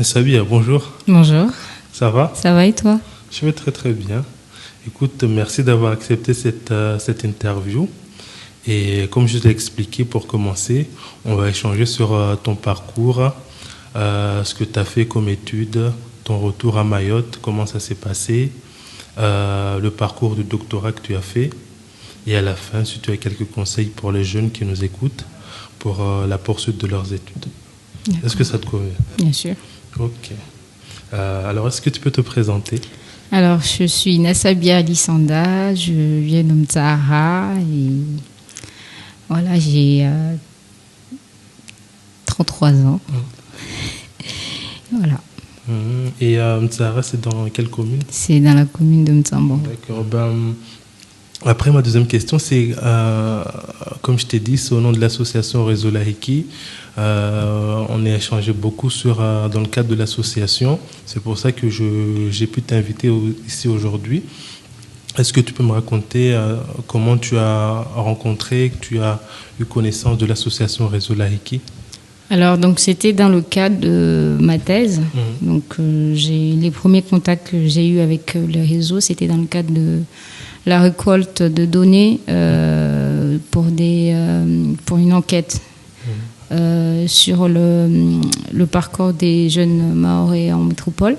Sabia, bonjour. Bonjour, Ça va? ça va et toi? Je vais très très bien. Écoute, merci d'avoir accepté cette interview. Et comme je t'ai expliqué pour commencer, on va échanger sur ton parcours, ce que tu as fait comme études, ton retour à Mayotte, comment ça s'est passé, le parcours de doctorat que tu as fait. Et à la fin, si tu as quelques conseils pour les jeunes qui nous écoutent pour la poursuite de leurs études. Est-ce que D'accord, ça te convient? bien sûr. Ok. Alors, est-ce que tu peux te présenter? Alors, je suis Nassabia Alissanda, je viens de Mtahara et voilà, j'ai 33 ans. Voilà, Et Mtsara, c'est dans quelle commune? c'est dans la commune de Mtsambo. D'accord. Après, ma deuxième question, c'est, comme je t'ai dit, c'est au nom de l'association Réseau Lahiki. On a échangé beaucoup dans le cadre de l'association. C'est pour ça que j'ai pu t'inviter ici aujourd'hui. Est-ce que tu peux me raconter comment tu as rencontré, que tu as eu connaissance de l'association Réseau Lahiki? Alors, donc, c'était dans le cadre de ma thèse. Donc, les premiers contacts que j'ai eus avec le réseau, c'était dans le cadre de la récolte de données pour une enquête sur le parcours des jeunes Mahorais en métropole.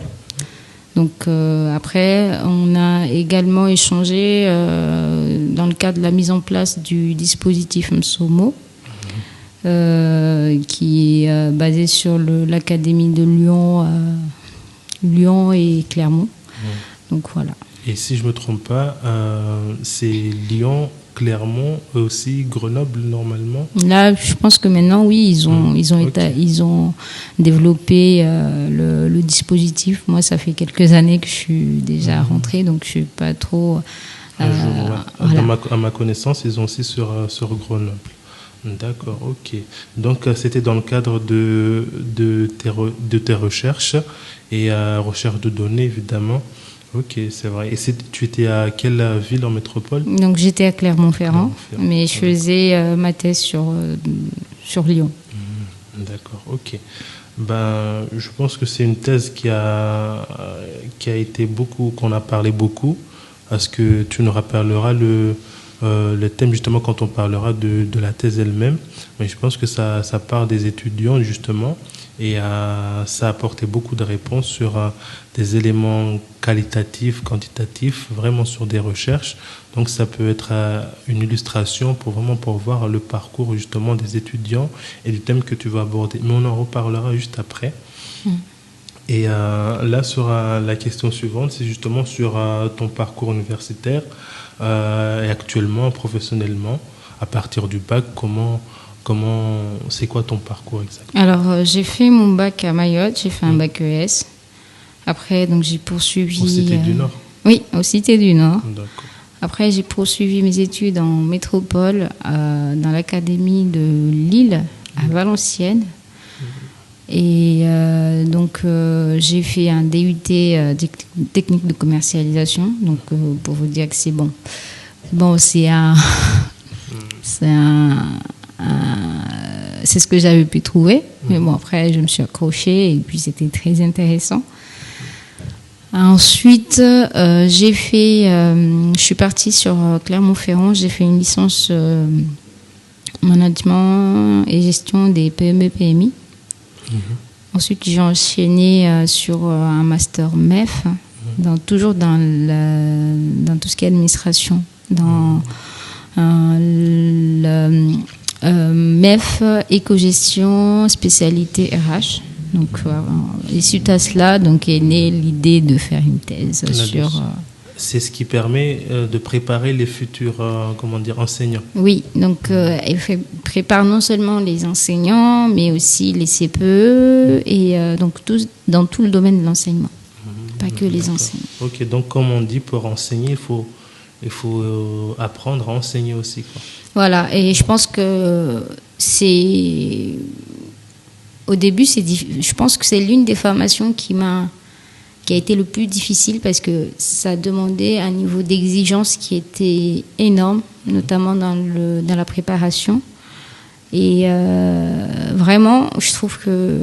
Donc après, on a également échangé dans le cadre de la mise en place du dispositif Msomo, qui est basé sur l'académie de Lyon et Clermont. Donc voilà. Et si je ne me trompe pas, c'est Lyon, Clermont, aussi Grenoble normalement. Là, je pense que maintenant, oui, Ok. ils ont développé le dispositif. Moi, ça fait quelques années que je suis déjà rentrée, donc je suis pas trop. Un jour, ouais. Voilà. À ma connaissance, ils ont aussi sur Grenoble. D'accord, ok. Donc, c'était dans le cadre de tes recherches et recherche de données, évidemment. Ok, c'est vrai. Et tu étais à quelle ville en métropole? Donc j'étais à Clermont-Ferrand, Clermont-Ferrand. mais je faisais ma thèse sur Lyon. D'accord, ok. Je pense que c'est une thèse qui a été beaucoup, qu'on a parlé beaucoup, parce que tu nous rappelleras le thème justement quand on parlera de la thèse elle-même. Mais je pense que ça part des étudiants justement et ça a apporté beaucoup de réponses sur des éléments qualitatifs, quantitatifs, vraiment sur des recherches. Donc ça peut être une illustration pour voir le parcours justement des étudiants et du thème que tu vas aborder. Mais on en reparlera juste après. Et là, sur la question suivante, c'est justement sur ton parcours universitaire et actuellement, professionnellement, à partir du bac, c'est quoi ton parcours exactement? Alors j'ai fait mon bac à Mayotte, j'ai fait un bac ES. Après, donc j'ai poursuivi. Au Cité du Nord? Oui, aux Cités du Nord. D'accord. Après, j'ai poursuivi mes études en métropole dans l'académie de Lille, à Valenciennes. Et donc, j'ai fait un DUT technique de commercialisation. Donc, pour vous dire que c'est bon. Bon, c'est ce que j'avais pu trouver. Mais bon, après, je me suis accrochée et puis c'était très intéressant. Ensuite, je suis partie sur Clermont-Ferrand. J'ai fait une licence management et gestion des PME-PMI. Ensuite, j'ai enchaîné sur un master MEF, toujours dans tout ce qui est administration, dans le MEF éco-gestion, spécialité RH. Donc, et suite à cela, donc, est née l'idée de faire une thèse sur. C'est ce qui permet de préparer les futurs enseignants. Oui, donc elle prépare non seulement les enseignants, mais aussi les CPE et donc dans tout le domaine de l'enseignement, pas que les enseignants. Ok, donc comme on dit, pour enseigner, il faut apprendre à enseigner aussi, quoi. Voilà, et je pense que au début, je pense que c'est l'une des formations qui a été le plus difficile parce que ça demandait un niveau d'exigence qui était énorme, notamment dans la préparation. Et vraiment, je trouve que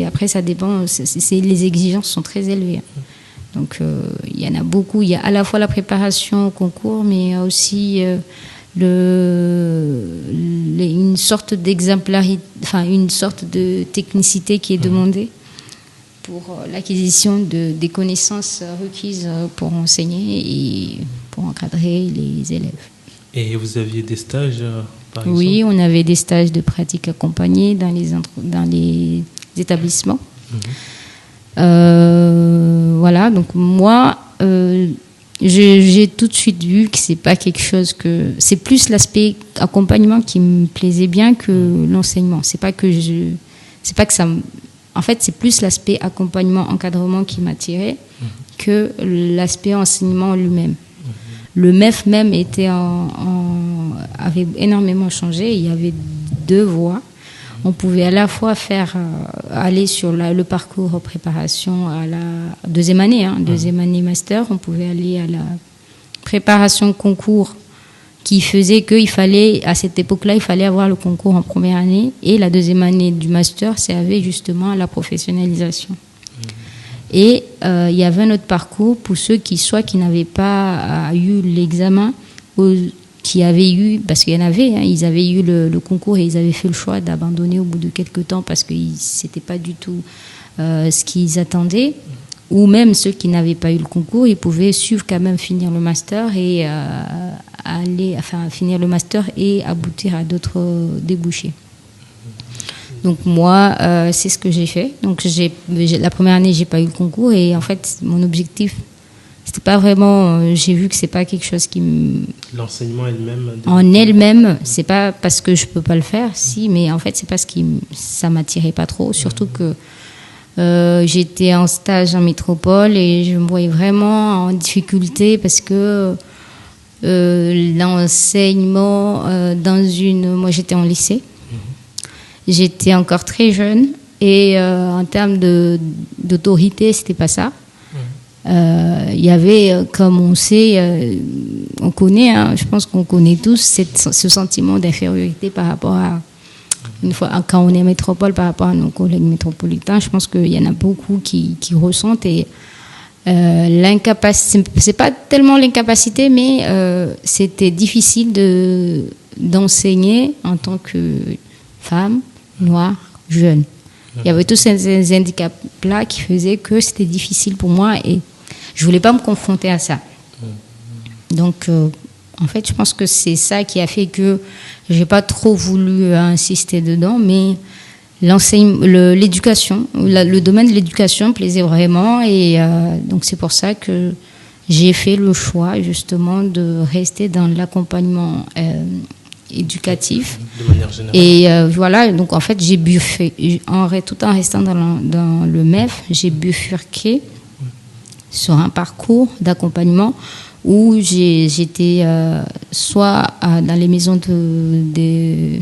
après, ça dépend. Les exigences sont très élevées. Donc, il y en a beaucoup. Il y a à la fois la préparation au concours, mais il y a aussi une sorte d'exemplarité, enfin, une sorte de technicité qui est demandée pour l'acquisition des connaissances requises pour enseigner et pour encadrer les élèves. Et vous aviez des stages, par exemple? Oui, on avait des stages de pratique accompagnée dans les établissements. Voilà, donc moi, j'ai tout de suite vu que c'est pas quelque chose que... C'est plus l'aspect accompagnement qui me plaisait bien que l'enseignement. C'est pas que ça... En fait, c'est plus l'aspect accompagnement, encadrement qui m'attirait que l'aspect enseignement lui-même. Le MEF même avait énormément changé. Il y avait 2 voies. On pouvait à la fois aller sur le parcours préparation à la deuxième année master. On pouvait aller à la préparation concours qui faisait qu'il fallait, à cette époque-là, il fallait avoir le concours en première année. Et la deuxième année du master servait justement à la professionnalisation. Et il y avait un autre parcours pour ceux qui n'avaient pas eu l'examen, qui avaient eu, parce qu'il y en avait, ils avaient eu le concours et ils avaient fait le choix d'abandonner au bout de quelques temps parce que c'était pas du tout ce qu'ils attendaient. Ou même ceux qui n'avaient pas eu le concours, ils pouvaient suivre quand même finir le master et finir le master et aboutir à d'autres débouchés. Donc moi, c'est ce que j'ai fait. Donc la première année, j'ai pas eu le concours et en fait, mon objectif, c'était pas vraiment. J'ai vu que c'est pas quelque chose qui me. L'enseignement elle-même. En elle-même, c'est pas parce que je peux pas le faire, si, mais en fait, c'est parce que ça m'attirait pas trop. Surtout que j'étais en stage en métropole et je me voyais vraiment en difficulté parce que l'enseignement moi j'étais en lycée. J'étais encore très jeune et en termes d'autorité, c'était pas ça. Il y avait, comme on sait, on connaît, je pense qu'on connaît tous ce sentiment d'infériorité par rapport à, quand on est métropole, par rapport à nos collègues métropolitains. Je pense qu'il y en a beaucoup qui ressentent et l'incapacité, c'est pas tellement l'incapacité, mais c'était difficile d'enseigner en tant que femme noire, jeune. Il y avait tous ces handicaps-là qui faisaient que c'était difficile pour moi et je voulais pas me confronter à ça. Donc, en fait, je pense que c'est ça qui a fait que j'ai pas trop voulu insister dedans, mais l'éducation, le domaine de l'éducation me plaisait vraiment et donc c'est pour ça que j'ai fait le choix justement de rester dans l'accompagnement éducatif. De manière générale. Et voilà, donc en fait, j'ai tout en restant dans le MEF, j'ai bifurqué sur un parcours d'accompagnement où j'étais soit dans les maisons les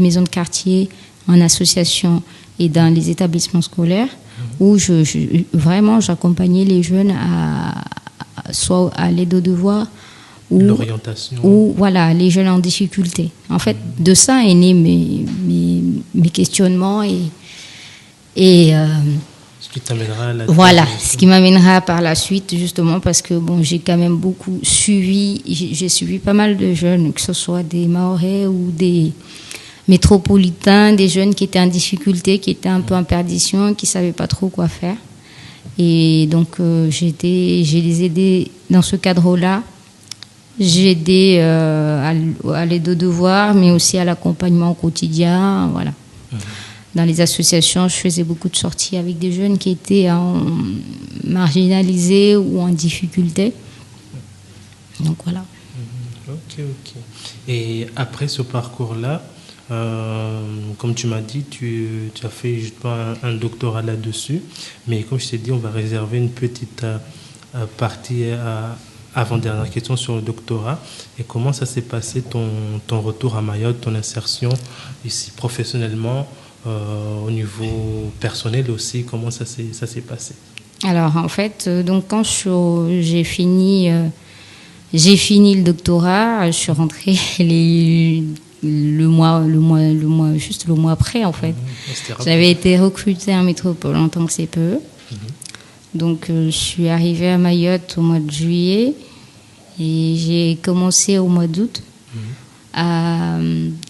maisons de quartier, en association et dans les établissements scolaires, où vraiment j'accompagnais les jeunes soit à l'aide aux devoirs, l'orientation. Ou voilà, les jeunes en difficulté. En fait, de ça est né mes questionnements et ce qui t'amènera à la voilà, ce qui m'amènera par la suite, justement, parce que bon, j'ai quand même beaucoup suivi, j'ai suivi pas mal de jeunes, que ce soit des Mahorais ou des métropolitains, des jeunes qui étaient en difficulté, qui étaient un peu en perdition, qui savaient pas trop quoi faire. Et donc, j'ai les aidés dans ce cadre-là. J'ai aidé à l'aide aux devoirs, mais aussi à l'accompagnement au quotidien, voilà. Dans les associations, je faisais beaucoup de sorties avec des jeunes qui étaient marginalisés ou en difficulté. Donc voilà. Ok. Et après ce parcours-là, comme tu m'as dit, tu as fait justement un doctorat là-dessus. Mais comme je t'ai dit, on va réserver une petite partie avant-dernière question sur le doctorat. Et comment ça s'est passé ton retour à Mayotte, ton insertion ici professionnellement, au niveau personnel aussi, comment ça s'est passé? Alors en fait, donc quand j'ai fini le doctorat, je suis rentrée juste le mois après, en fait. C'était rapide. J'avais été recrutée en métropole en tant que CPE. Donc, je suis arrivée à Mayotte au mois de juillet et j'ai commencé au mois d'août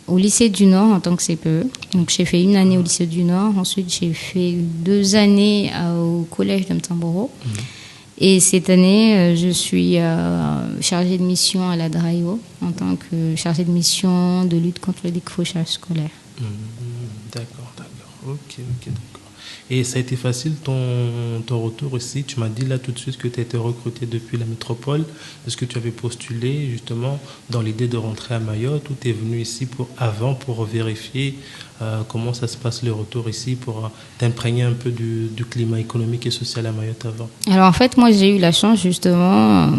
au lycée du Nord en tant que CPE. Donc, j'ai fait 1 année au lycée du Nord. Ensuite, j'ai fait 2 années au collège de Mtamboro. Et cette année, je suis chargée de mission à la DRAIO en tant que chargée de mission de lutte contre le décrochage scolaire. D'accord. Ok, d'accord. Et ça a été facile ton retour ici. Tu m'as dit là tout de suite que tu as été recruté depuis la métropole. Est-ce que tu avais postulé justement dans l'idée de rentrer à Mayotte ou tu es venu ici pour vérifier comment ça se passe le retour ici, pour t'imprégner un peu du climat économique et social à Mayotte avant? Alors en fait, moi j'ai eu la chance justement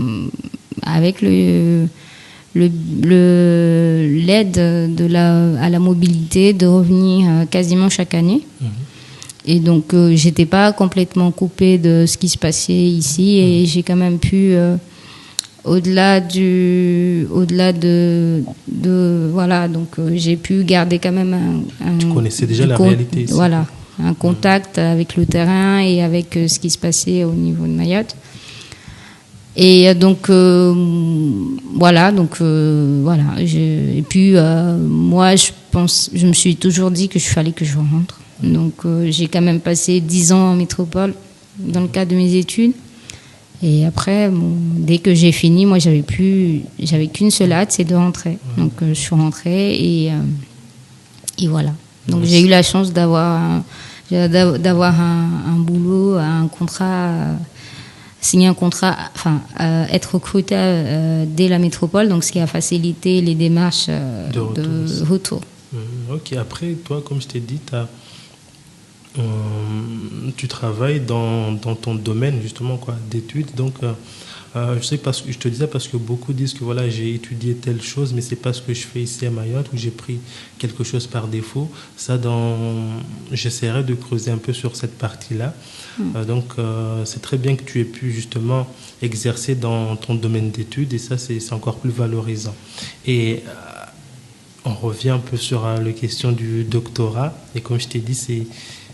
avec l'aide à la mobilité de revenir quasiment chaque année. Et donc, j'étais pas complètement coupée de ce qui se passait ici et j'ai quand même pu, au-delà de voilà, donc j'ai pu garder quand même Tu connaissais déjà la réalité ici. Voilà, un contact avec le terrain et avec ce qui se passait au niveau de Mayotte. Et donc, voilà. Et puis, moi, je me suis toujours dit que fallait que je rentre. Donc, j'ai quand même passé 10 ans en métropole dans le cadre de mes études. Et après, dès que j'ai fini, moi, j'avais qu'une seule hâte, c'est de rentrer. Donc, je suis rentrée et voilà. Donc, j'ai eu la chance d'avoir un boulot, un contrat, signer un contrat, être recrutée dès la métropole, donc ce qui a facilité les démarches de retour. Ok, après, toi, comme je t'ai dit, tu travailles dans ton domaine justement d'études. Donc je te disais parce que beaucoup disent que voilà, j'ai étudié telle chose, mais c'est pas ce que je fais ici à Mayotte, où j'ai pris quelque chose par défaut. J'essaierai de creuser un peu sur cette partie-là. Donc c'est très bien que tu aies pu justement exercer dans ton domaine d'études, et ça c'est encore plus valorisant. Et on revient un peu sur la question du doctorat, et comme je t'ai dit,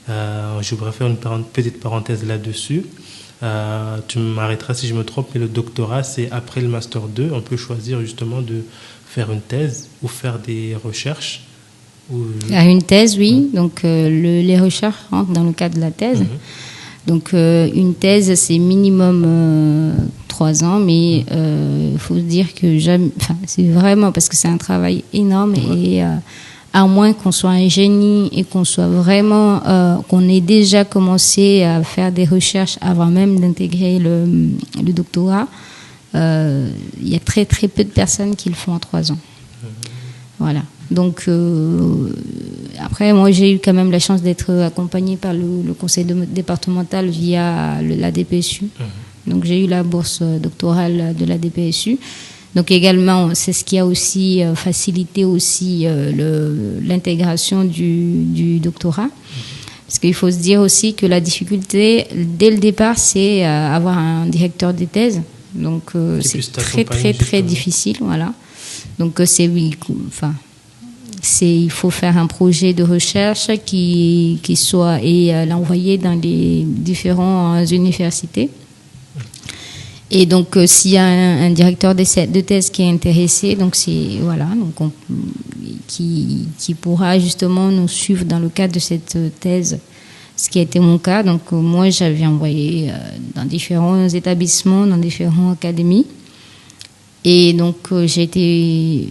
je voudrais faire une petite parenthèse là-dessus. Tu m'arrêteras si je me trompe, mais le doctorat, c'est après le Master 2. On peut choisir justement de faire une thèse ou faire des recherches. Une thèse, oui. Donc, les recherches rentrent dans le cadre de la thèse. Donc, une thèse, c'est minimum 3 ans, mais il faut dire que c'est vraiment parce que c'est un travail énorme et à moins qu'on soit un génie et qu'on soit vraiment, qu'on ait déjà commencé à faire des recherches avant même d'intégrer le doctorat, il y a très très peu de personnes qui le font en 3 ans. Voilà. Donc après, moi j'ai eu quand même la chance d'être accompagnée par le conseil départemental via la DPSU. Donc j'ai eu la bourse doctorale de la DPSU. Donc également, c'est ce qui a aussi facilité aussi l'intégration du doctorat. Parce qu'il faut se dire aussi que la difficulté, dès le départ, c'est avoir un directeur de thèse. Donc c'est très très très difficile, voilà. Donc il faut faire un projet de recherche qui soit et l'envoyer dans les différentes universités. Et donc, s'il y a un directeur de thèse qui est intéressé, donc qui pourra justement nous suivre dans le cadre de cette thèse, ce qui a été mon cas. Donc, moi, j'avais envoyé dans différents établissements, dans différentes académies. Et donc, j'ai été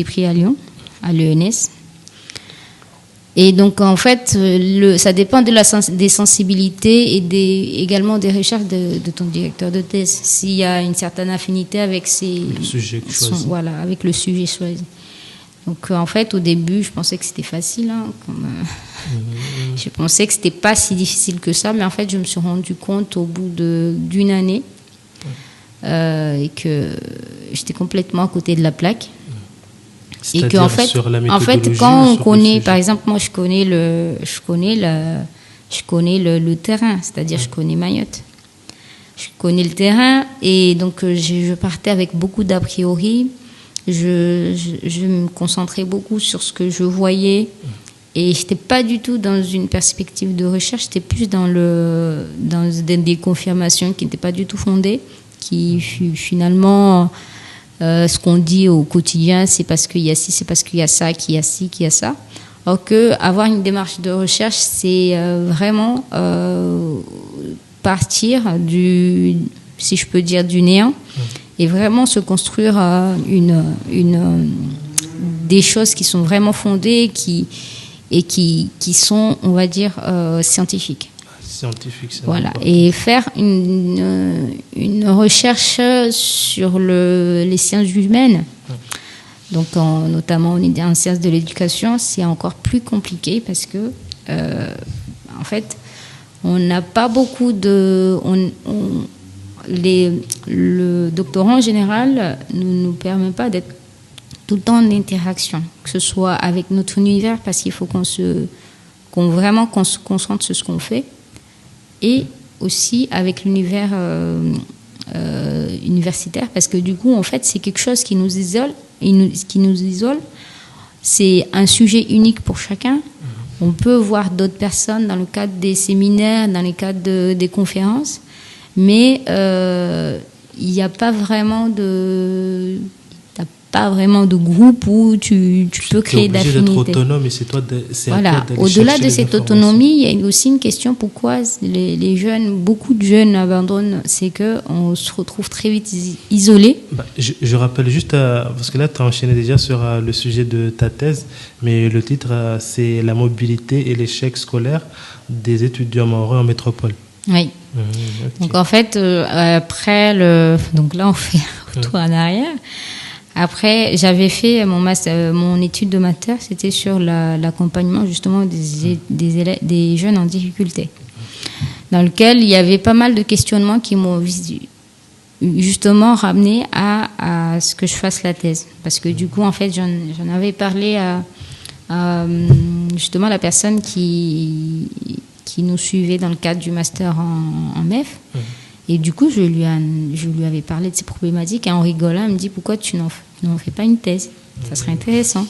pris à Lyon, à l'ENS. Et donc, en fait, ça dépend des sensibilités et également des recherches de ton directeur de thèse. S'il y a une certaine affinité avec le sujet choisi. Avec le sujet choisi. Donc, en fait, au début, je pensais que c'était facile. Je pensais que c'était pas si difficile que ça. Mais en fait, je me suis rendu compte au bout d'une année et que j'étais complètement à côté de la plaque. Et qu'en fait, quand on connaît, par exemple, moi je connais le terrain, c'est-à-dire je connais Mayotte. Je connais le terrain et donc je partais avec beaucoup d'a priori. je me concentrais beaucoup sur ce que je voyais. Et je n'étais pas du tout dans une perspective de recherche, j'étais plus dans des confirmations qui n'étaient pas du tout fondées, qui finalement, ce qu'on dit au quotidien, c'est parce qu'il y a ci, c'est parce qu'il y a ça, qu'il y a ci, qu'il y a ça. Alors qu'avoir une démarche de recherche, c'est vraiment partir si je peux dire, du néant, et vraiment se construire des choses qui sont vraiment fondées, qui sont, on va dire, scientifiques. Scientifique, c'est voilà. Et faire une recherche sur les sciences humaines, donc notamment en sciences de l'éducation, c'est encore plus compliqué parce que, en fait, on n'a pas beaucoup le doctorat en général ne nous permet pas d'être tout le temps en interaction, que ce soit avec notre univers, parce qu'il faut qu'on se concentre sur ce qu'on fait, et aussi avec l'univers universitaire, parce que du coup, en fait, c'est quelque chose qui nous isole, c'est un sujet unique pour chacun. On peut voir d'autres personnes dans le cadre des séminaires, dans le cadre des conférences, mais il n'y a pas vraiment de groupe où tu peux créer d'affinité. Tu es obligé d'être autonome et c'est toi voilà. Au-delà de cette autonomie, il y a aussi une question pourquoi les jeunes, beaucoup de jeunes abandonnent, c'est qu'on se retrouve très vite isolé. Je rappelle juste, parce que là tu as enchaîné déjà sur le sujet de ta thèse, mais le titre c'est la mobilité et l'échec scolaire des étudiants mahorais en métropole. Oui. Okay. Donc en fait, après donc là on fait un retour en arrière. Après, j'avais fait mon étude de master, c'était sur l'accompagnement justement des jeunes en difficulté, dans lequel il y avait pas mal de questionnements qui m'ont justement ramené à ce que je fasse la thèse. Parce que du coup, en fait, j'en avais parlé à justement la personne qui nous suivait dans le cadre du master en MEF. Et du coup, je lui avais parlé de ces problématiques et en rigolant, elle me dit pourquoi tu n'en fais pas une thèse ? Ça serait intéressant.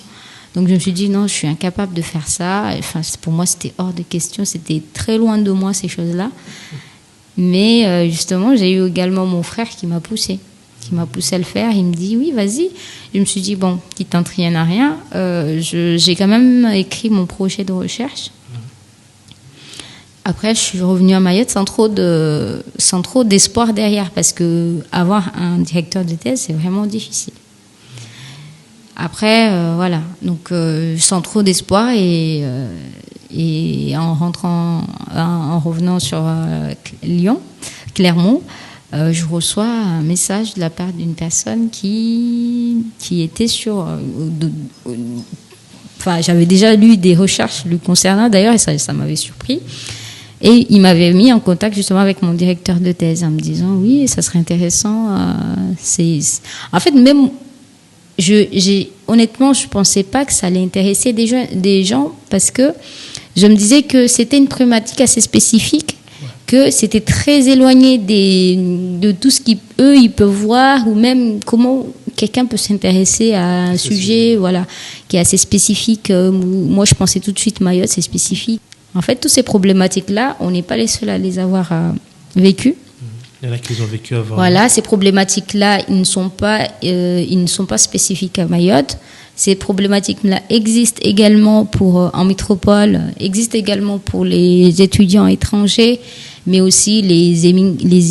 Donc je me suis dit non, je suis incapable de faire ça. Enfin, pour moi, c'était hors de question. C'était très loin de moi, ces choses-là. Mais justement, j'ai eu également mon frère qui m'a poussé à le faire. Il me dit oui, vas-y. Je me suis dit bon, qui tente rien à rien. J'ai quand même écrit mon projet de recherche. Après, je suis revenue à Mayotte sans trop d'espoir derrière, parce que avoir un directeur de thèse, c'est vraiment difficile. Après, voilà, donc sans trop d'espoir et en revenant sur Clermont, je reçois un message de la part d'une personne qui était sur. Enfin, j'avais déjà lu des recherches lui concernant d'ailleurs, et ça m'avait surpris. Et il m'avait mis en contact justement avec mon directeur de thèse en me disant oui, ça serait intéressant. En fait, même honnêtement, je pensais pas que ça allait intéresser des gens, parce que je me disais que c'était une problématique assez spécifique, que c'était très éloigné de tout ce qu'eux ils peuvent voir, ou même comment quelqu'un peut s'intéresser à un sujet, voilà, qui est assez spécifique. Moi, je pensais tout de suite Mayotte, c'est spécifique. En fait, toutes ces problématiques-là, on n'est pas les seuls à les avoir vécues. Il y en a qui les ont vécues avant. Voilà, ces problématiques-là, ils ne sont pas spécifiques à Mayotte. Ces problématiques-là existent également en métropole, existent également pour les étudiants étrangers, mais aussi les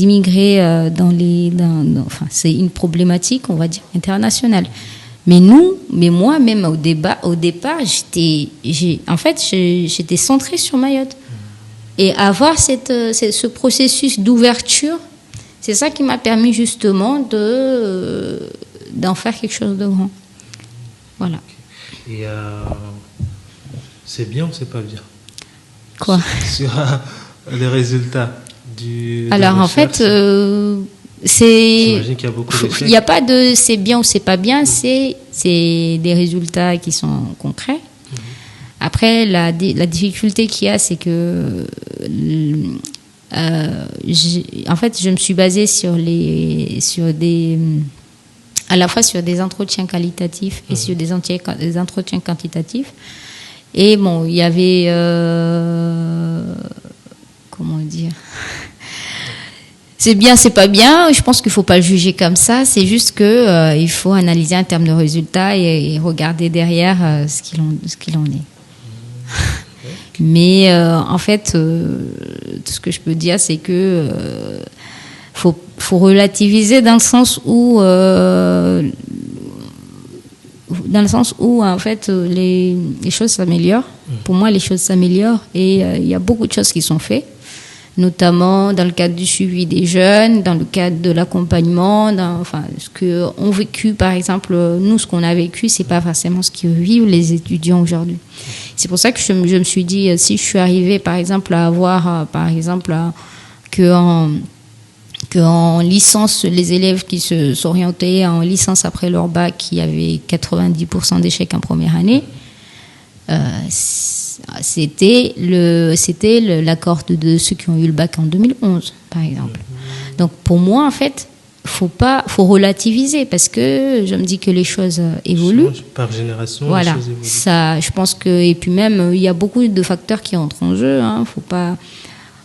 immigrés enfin, c'est une problématique, on va dire, internationale. Mais moi, même au départ, j'étais centrée sur Mayotte. Et avoir ce processus d'ouverture, c'est ça qui m'a permis justement d'en faire quelque chose de grand. Voilà. Et c'est bien ou c'est pas bien ? Quoi ? Sur les résultats de Alors en fait, j'imagine qu'il y a beaucoup d'échecs. Il n'y a pas de c'est bien ou c'est pas bien, c'est des résultats qui sont concrets. Après, la difficulté qu'il y a, c'est que en fait, je me suis basée sur des à la fois sur des entretiens qualitatifs et sur des entretiens quantitatifs. Et bon, il y avait, comment dire, c'est bien, c'est pas bien. Je pense qu'il faut pas le juger comme ça. C'est juste que il faut analyser en termes de résultats et regarder derrière ce qu'il en est. Mais en fait, tout ce que je peux dire, c'est que faut relativiser dans le sens où en fait les choses s'améliorent. Pour moi, les choses s'améliorent et il y a beaucoup de choses qui sont faites, notamment dans le cadre du suivi des jeunes, dans le cadre de l'accompagnement, enfin ce que ont vécu, par exemple, nous, ce qu'on a vécu, c'est pas forcément ce que vivent les étudiants aujourd'hui. C'est pour ça que je me suis dit, si je suis arrivée, par exemple, à avoir, par exemple, qu'en licence, les élèves qui se sont orientés en licence après leur bac, qui avaient 90% d'échecs en première année, c'était la cohorte de ceux qui ont eu le bac en 2011, par exemple. Donc pour moi, en fait, faut relativiser parce que je me dis que les choses évoluent. Par génération, voilà. Les choses évoluent. Ça, je pense que, et puis même, il y a beaucoup de facteurs qui entrent en jeu.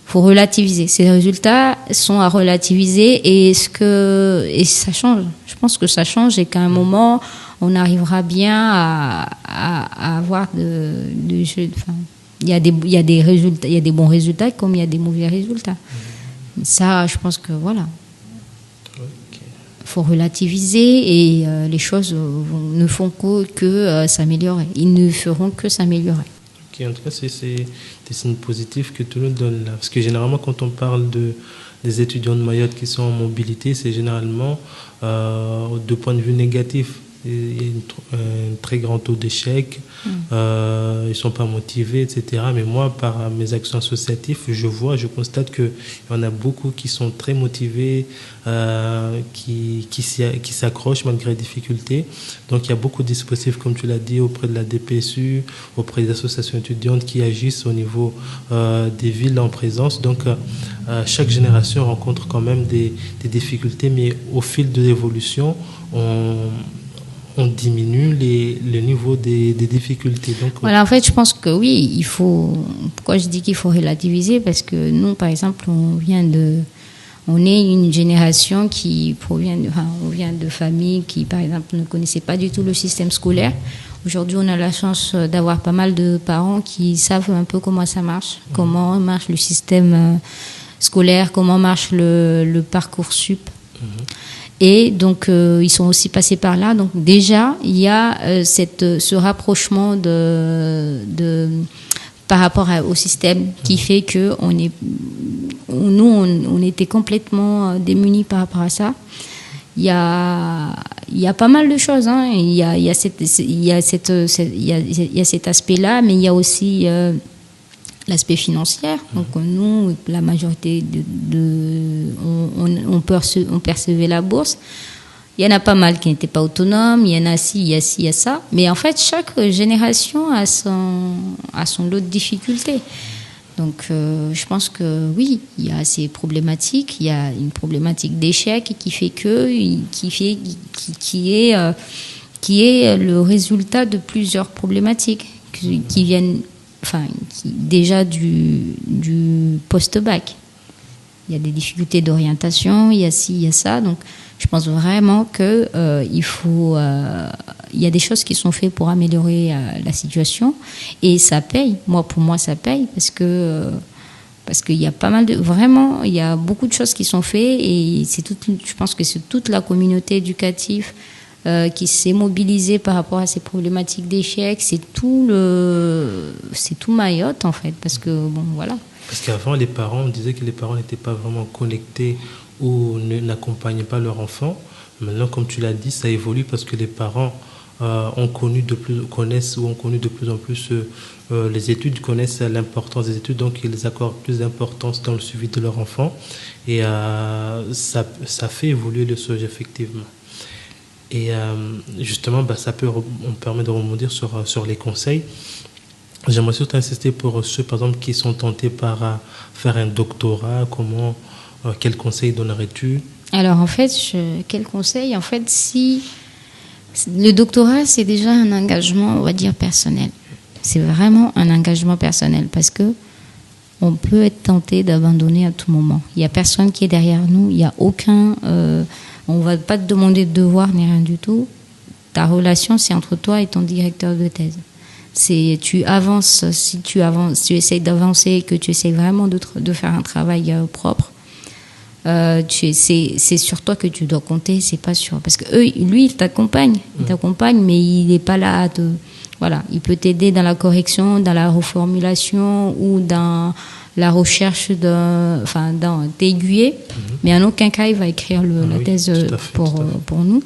Faut relativiser. Ces résultats sont à relativiser et ça change. Je pense que ça change et qu'à un moment, on arrivera bien à avoir il y a des résultats, il y a des bons résultats comme il y a des mauvais résultats. Ça, je pense que voilà. Faut relativiser et les choses ne font que s'améliorer. Ils ne feront que s'améliorer. Okay, en tout cas, c'est des signes positifs que tu nous donnes là. Parce que généralement, quand on parle des étudiants de Mayotte qui sont en mobilité, c'est généralement de point de vue négatif. Il y a un très grand taux d'échec, ils ne sont pas motivés, etc. Mais moi, par mes actions associatives, je constate qu'il y en a beaucoup qui sont très motivés, qui s'accrochent malgré les difficultés. Donc il y a beaucoup de dispositifs, comme tu l'as dit, auprès de la DPSU, auprès des associations étudiantes qui agissent au niveau des villes en présence. Donc chaque génération rencontre quand même des difficultés, mais au fil de l'évolution, on diminue le niveau des difficultés. Donc, voilà, en fait, je pense que oui, il faut. Pourquoi je dis qu'il faut relativiser? Parce que nous, par exemple, on est une génération qui on vient de familles qui, par exemple, ne connaissaient pas du tout le système scolaire. Aujourd'hui, on a la chance d'avoir pas mal de parents qui savent un peu comment ça marche, comment marche le système scolaire, comment marche le Parcoursup. Et donc, ils sont aussi passés par là. Donc, déjà, il y a ce rapprochement par rapport au système qui fait que on était complètement démunis par rapport à ça. Il y a pas mal de choses. Hein. Il y a cet aspect-là, mais il y a aussi l'aspect financier. Donc nous, la majorité on percevait la bourse. Il y en a pas mal qui n'étaient pas autonomes, il y en a ci, il y a ça. Mais en fait, chaque génération a son lot de difficultés. Donc je pense que oui, il y a ces problématiques, il y a une problématique d'échec qui est le résultat de plusieurs problématiques qui viennent déjà du post-bac. Il y a des difficultés d'orientation, il y a ci, il y a ça. Donc, je pense vraiment que il y a des choses qui sont faites pour améliorer la situation et ça paye. Pour moi, ça paye parce qu'il y a pas mal il y a beaucoup de choses qui sont faites et je pense que c'est toute la communauté éducative qui s'est mobilisée par rapport à ces problématiques d'échec. C'est tout Mayotte en fait, parce que bon voilà. Parce qu'avant, on disait que les parents n'étaient pas vraiment connectés ou n'accompagnaient pas leur enfant. Maintenant, comme tu l'as dit, ça évolue parce que les parents ont connu de plus en plus les études, connaissent l'importance des études, donc ils accordent plus d'importance dans le suivi de leur enfant. Et ça fait évoluer le sujet, effectivement. Et justement, on permet de rebondir sur les conseils. J'aimerais surtout insister pour ceux, par exemple, qui sont tentés par faire un doctorat. Quel conseil donnerais-tu Alors, en fait, quel conseil? En fait, si le doctorat, c'est déjà un engagement, on va dire, personnel. C'est vraiment un engagement personnel parce que on peut être tenté d'abandonner à tout moment. Il n'y a personne qui est derrière nous, il n'y a aucun... on ne va pas te demander de devoir ni rien du tout. Ta relation, c'est entre toi et ton directeur de thèse. Tu avances, si tu essayes d'avancer, que tu essayes vraiment de faire un travail propre, c'est sur toi que tu dois compter, c'est pas sur... Parce que lui, il t'accompagne, mais il n'est pas là voilà, il peut t'aider dans la correction, dans la reformulation ou dans la recherche d'aiguiller, mais en aucun cas il va écrire la thèse pour nous.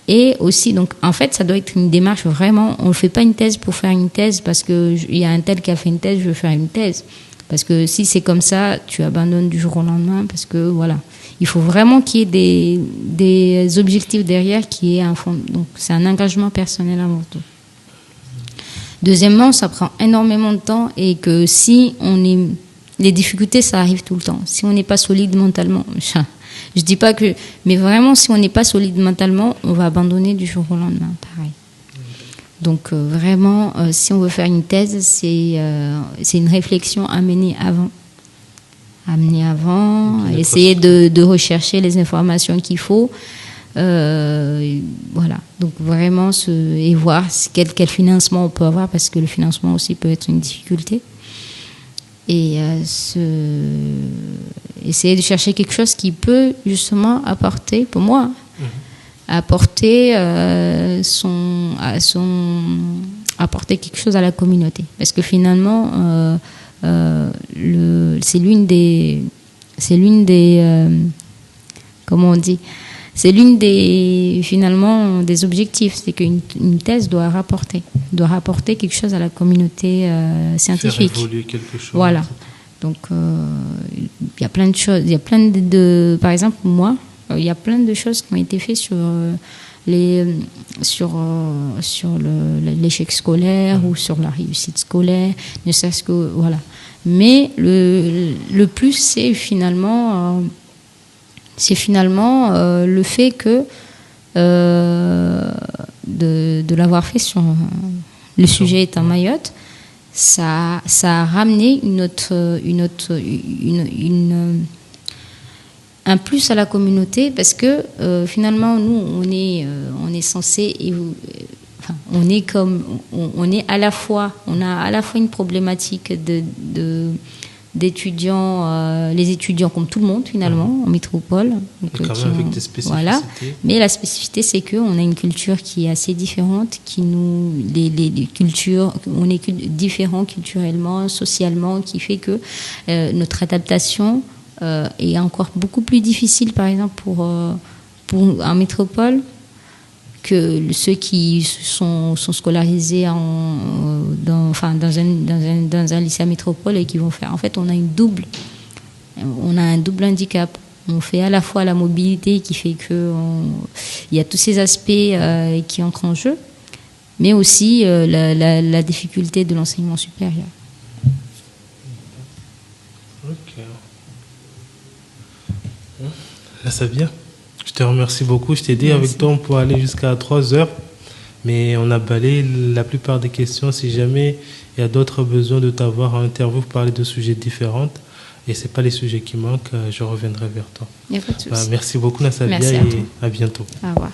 Et aussi, donc, en fait, ça doit être une démarche vraiment. On ne fait pas une thèse pour faire une thèse parce qu'il y a un tel qui a fait une thèse, je veux faire une thèse. Parce que si c'est comme ça, tu abandonnes du jour au lendemain parce que voilà. Il faut vraiment qu'il y ait des objectifs derrière qui est un fond. Donc, c'est un engagement personnel avant tout. Deuxièmement, ça prend énormément de temps et que les difficultés, ça arrive tout le temps. Si on n'est pas solide mentalement, je dis pas que, mais vraiment, si on n'est pas solide mentalement, on va abandonner du jour au lendemain, pareil. Donc vraiment, si on veut faire une thèse, c'est une réflexion à mener avant. Essayer de rechercher les informations qu'il faut. Voilà, donc vraiment et voir quel financement on peut avoir parce que le financement aussi peut être une difficulté et essayer de chercher quelque chose qui peut justement apporter, pour moi, apporter apporter quelque chose à la communauté parce que finalement c'est l'une des comment on dit, c'est l'une finalement des objectifs, c'est qu'une thèse doit rapporter quelque chose à la communauté scientifique. Faire évoluer quelque chose. Voilà. Donc il y a plein de choses, il y a plein par exemple moi, il y a plein de choses qui ont été faites sur l'échec scolaire ou sur la réussite scolaire, ne serait-ce que voilà. Mais le plus c'est finalement le fait que de l'avoir fait sur le sujet est en Mayotte, ça a ramené un plus à la communauté parce que finalement nous on est censé on est à la fois, on a à la fois une problématique d'étudiants, les étudiants comme tout le monde finalement en métropole. Donc, quand même avec des spécificités. Voilà. Mais la spécificité c'est qu'on a une culture qui est assez différente, les cultures, on est différents culturellement, socialement, qui fait que notre adaptation est encore beaucoup plus difficile par exemple pour en métropole que ceux qui sont scolarisés dans un lycée à métropole et qui vont faire. En fait, on a un double handicap. On fait à la fois la mobilité qui fait que il y a tous ces aspects qui entrent en jeu, mais aussi la difficulté de l'enseignement supérieur. Ok. Là, ça vient. Je te remercie beaucoup. Je t'ai dit, avec toi, on peut aller jusqu'à 3 heures. Mais on a balayé la plupart des questions. Si jamais il y a d'autres besoins de t'avoir en interview pour parler de sujets différents, et ce n'est pas les sujets qui manquent, je reviendrai vers toi. Il n'y a pas de souci. Merci beaucoup, Nassabia, et à bientôt. Au revoir.